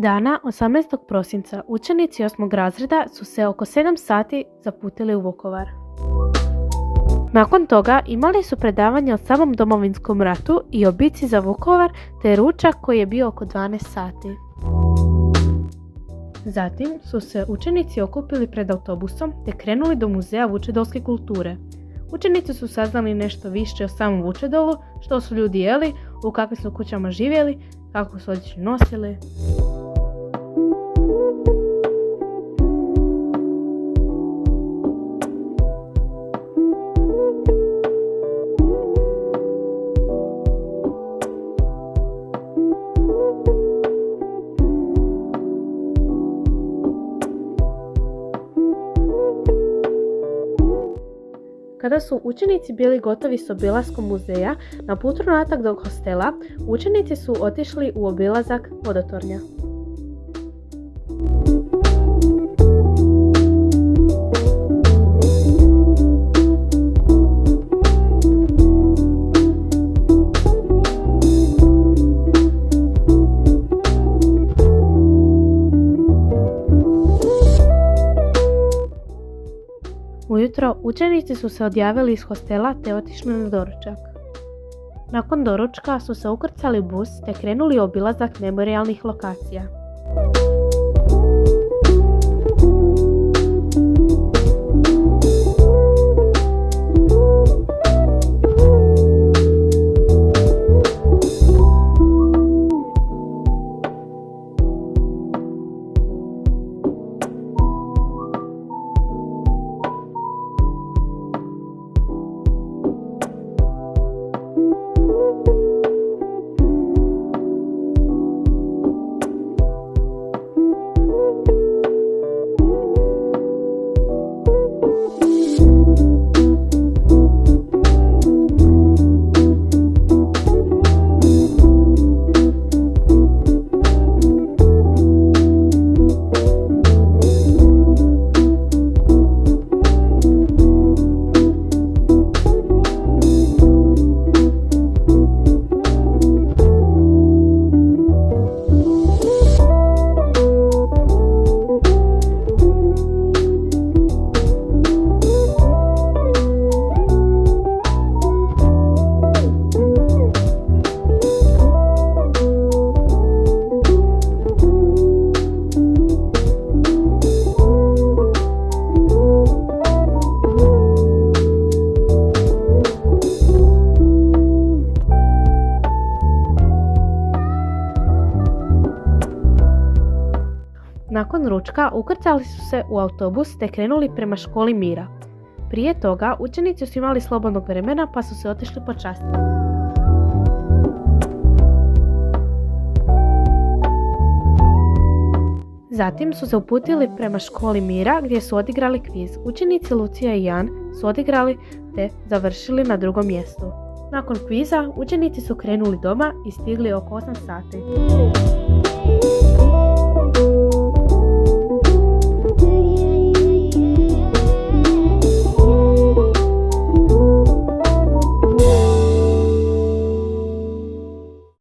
Dana 18. prosinca učenici 8. razreda su se oko 7 sati zaputili u Vukovar. Nakon toga imali su predavanje o samom Domovinskom ratu i o bici za Vukovar te ručak koji je bio oko 12 sati. Zatim su se učenici okupili pred autobusom te krenuli do muzeja vučedolske kulture. Učenici su saznali nešto više o samom Vučedolu, što su ljudi jeli, u kakvim su kućama živjeli, kako su odjeću nosili. Kada su učenici bili gotovi s obilaskom muzeja, na putu natrag do hostela, učenici su otišli u obilazak vodotornja. Ujutro učenici su se odjavili iz hostela te otišli na doručak. Nakon doručka su se ukrcali u bus te krenuli u obilazak memorijalnih lokacija. Nakon ručka ukrcali su se u autobus te krenuli prema školi Mira. Prije toga učenici su imali slobodnog vremena pa su se otišli počastiti. Zatim su se uputili prema školi Mira gdje su odigrali kviz. Učenici Lucija i Jan su odigrali te završili na drugom mjestu. Nakon kviza učenici su krenuli doma i stigli oko 8 sati.